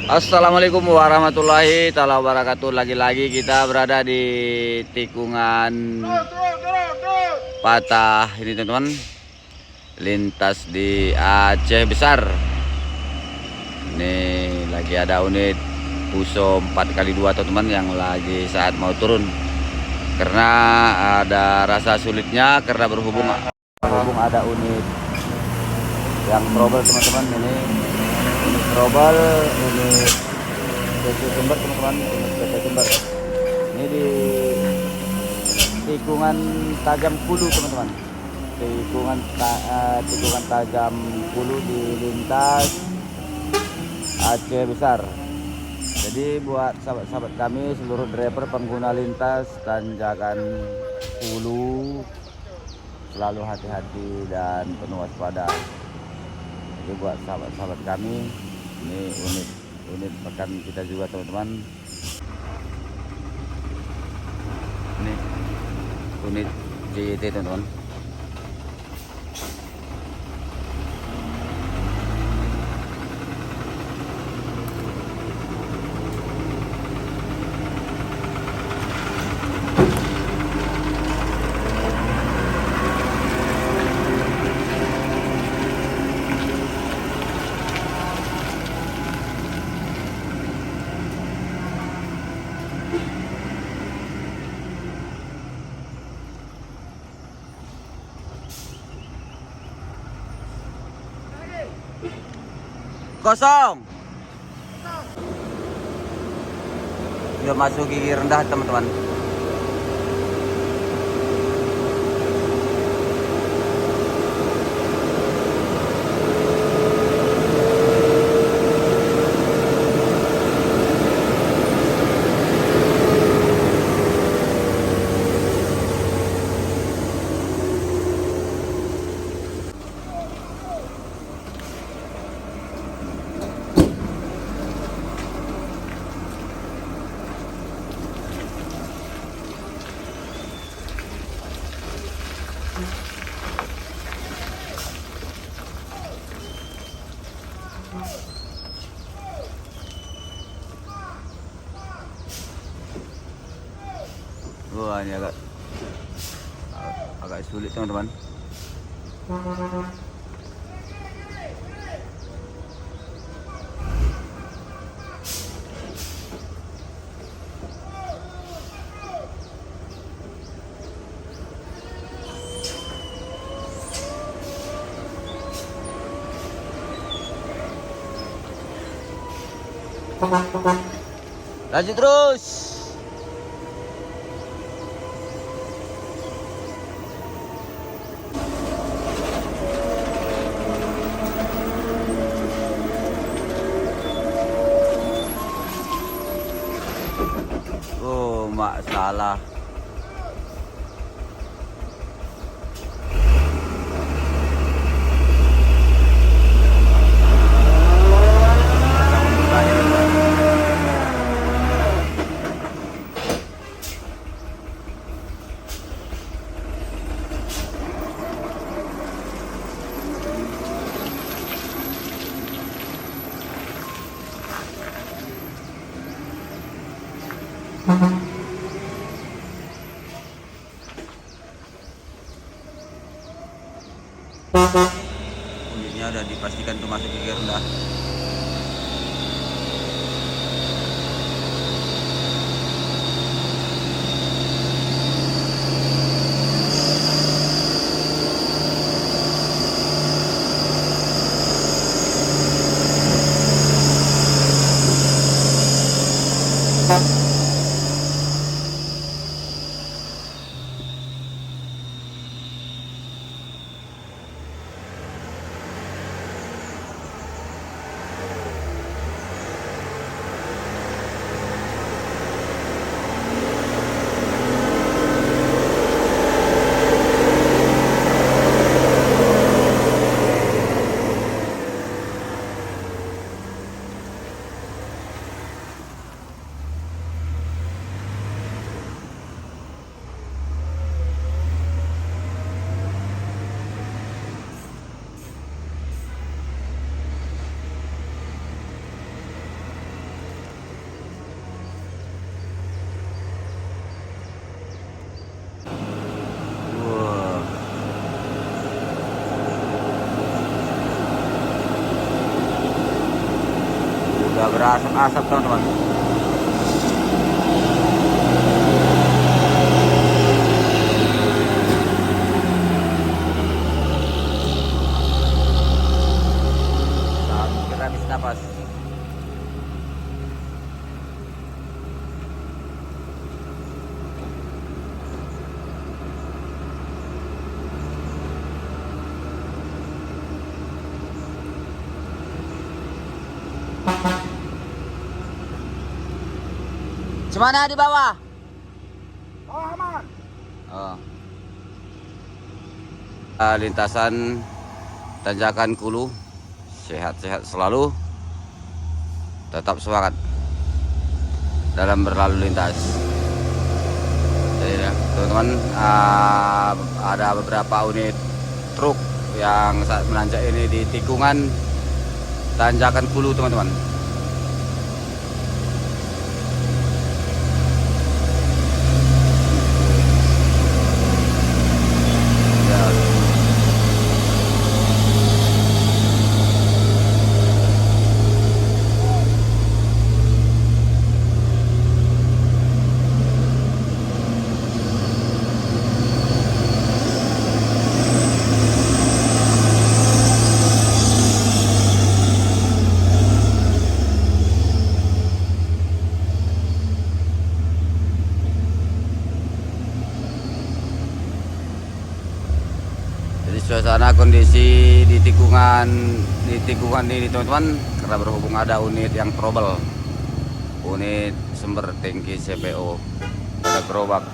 Assalamualaikum warahmatullahi taala wabarakatuh. Lagi-lagi kita berada di tikungan patah ini teman-teman, lintas di Aceh Besar. Ini lagi ada unit Puso 4x2 teman-teman yang lagi saat mau turun, karena ada rasa sulitnya karena berhubung ada unit yang trouble teman-teman. Ini unit trouble, unit PT Timber teman-teman, unit PT Timber. Ini di tikungan Tajam Kulu teman-teman, tikungan Tajam Kulu di lintas Aceh Besar. Jadi buat sahabat-sahabat kami, seluruh driver pengguna lintas tanjakan Kulu, selalu hati-hati dan penuh waspada. Jadi buat sahabat-sahabat kami, ini unit rekan kita juga teman-teman. Ini unit JT teman-teman. Kosong. Udah masuk gigi rendah teman-teman. Wah, ini agak sulit teman-teman. Lanjut terus. Oh, masalah. Unitnya udah dipastikan tuh masuk gigi rendah. Sudah berasap-asap teman-teman. Hampir habis napas. Gimana di bawah? Oh, aman. Oh. Lintasan tanjakan Kulu, sehat-sehat selalu, tetap semangat dalam berlalu lintas. Jadi teman-teman, ada beberapa unit truk yang saat menanjak ini di tikungan tanjakan Kulu teman-teman. Jadi suasana kondisi di tikungan ini teman-teman, karena berhubung ada unit yang trouble, unit sumber tangki CPO ada gerobak.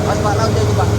Mas Pak lautnya itu Pak.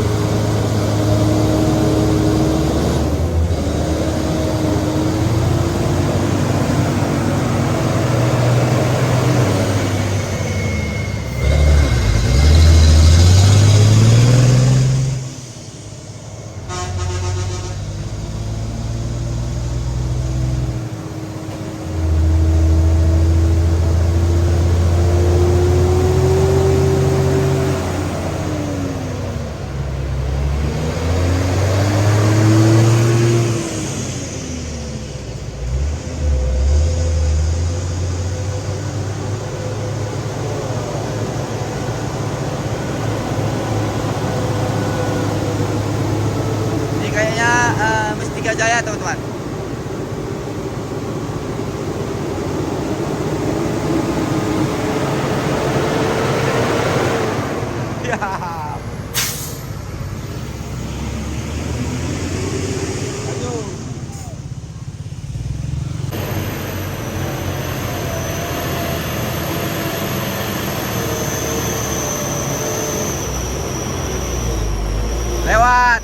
Ini kayaknya Mustika Jaya teman-teman. Ya. Lewat.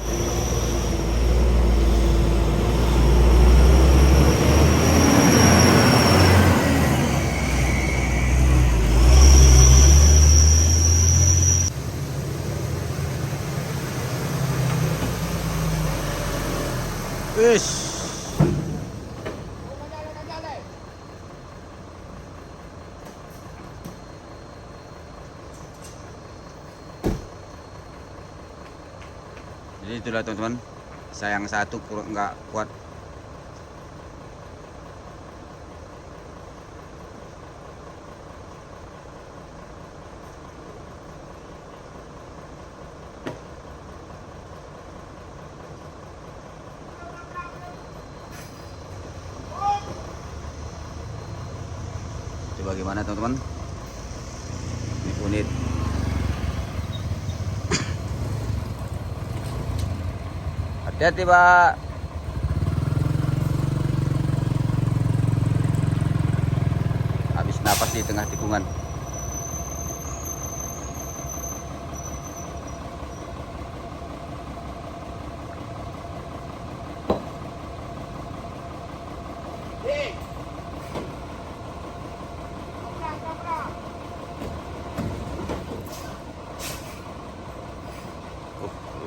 Ish. Jadi itulah teman-teman, sayang satu kurang nggak kuat. Itu bagaimana teman-teman? Ini unit hati-hati Pak. napas di tengah tikungan.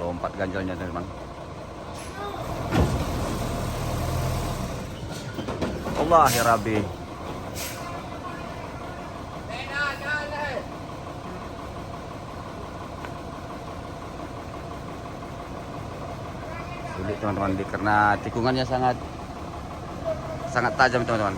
Lompat ganjalnya teman. Allah ya Rabbi. Sulit teman-teman, karena tikungannya sangat tajam teman-teman.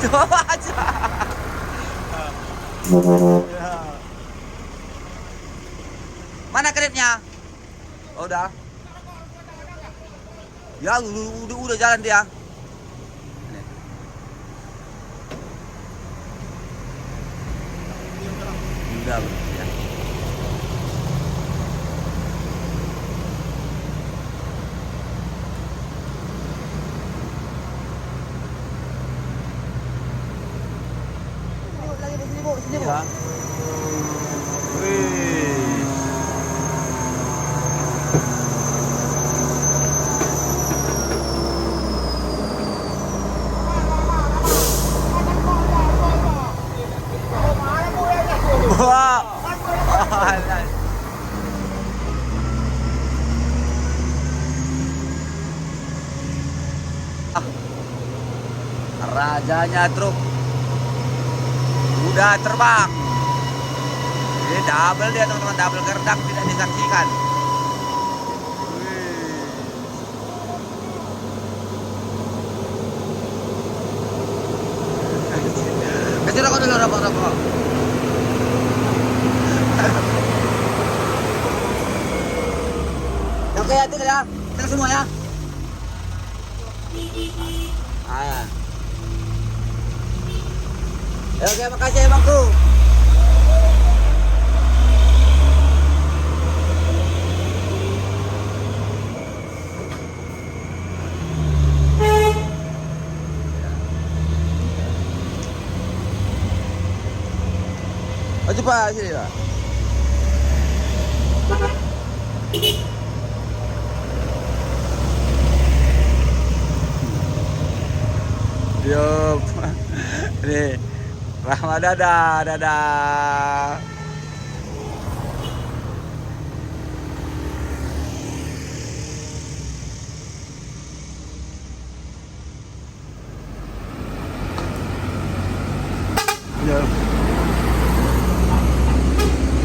Coba aja. Mana kreditnya? Oh, udah. Ya udah jalan dia. Udah ya. Sini, Bu. Ya. Wih. Wah. Rajanya truk udah terbang. Ini double dia teman-teman, double gerdang tidak disaksikan. Kasih rokok dulu, rokok. Oke, hati ya, tenang semua ya. Ayo. Oke, makasih ya Bangku. Oh, cepat sini Pak. Yup. Nih. Rahma dadah.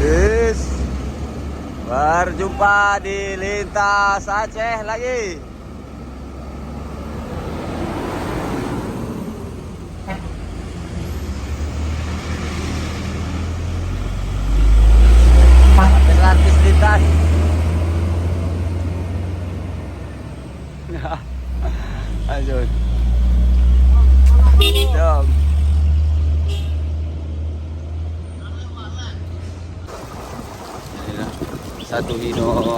Yes. Berjumpa di lintas Aceh lagi. Artis lintas. Lanjut. Dong. Inilah satu Hino.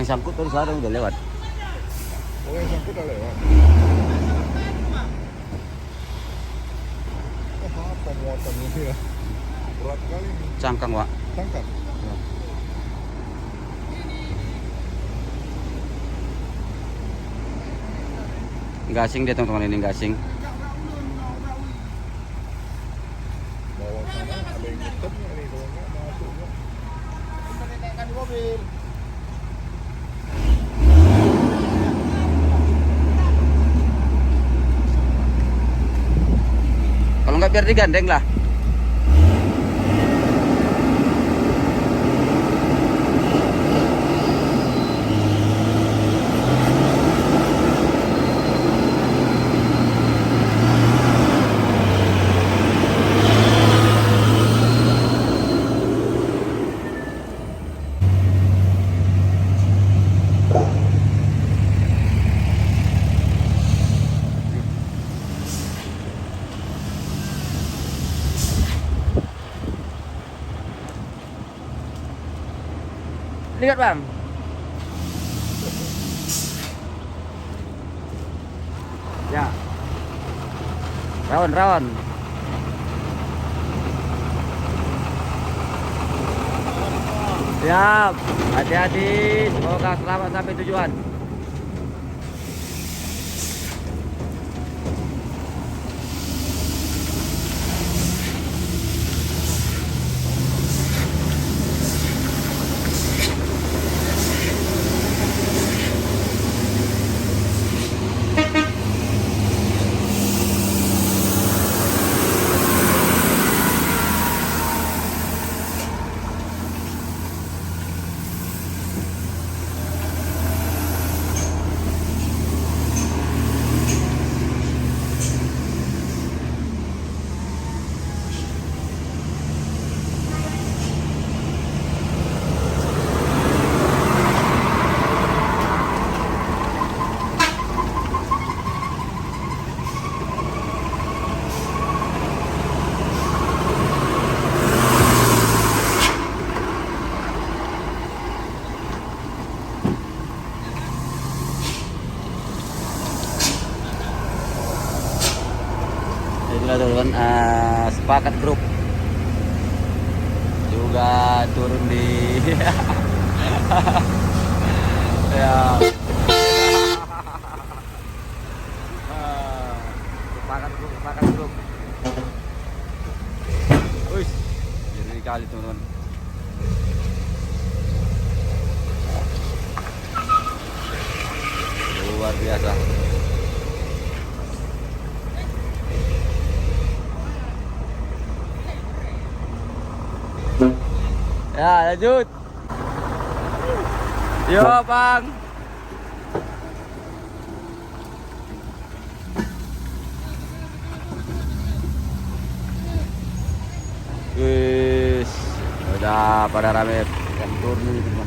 yang sangkut terus ada udah lewat. Oh, yang sangkut udah lewat. Apa muatan ini ya? Berat kali ini. Cangkang, Wak. Tangkap. Gasing dia teman-teman, ini gasing. Bawa sana ada yang nyetemnya nih, kalau nggak masuknya. Kita naikkan di mobil. Kalau nggak biar digandeng lah. Lihat bang. Ya. Rawon. Siap. Hati-hati. Semoga selamat sampai tujuan. Itulah teman-teman, sepakat grup juga turun di ya. Sepakat grup. Wih, jadi kali teman-teman. Luar biasa. Ya, lanjut. Yo, Bang. Wis, udah pada rame yang turun ini.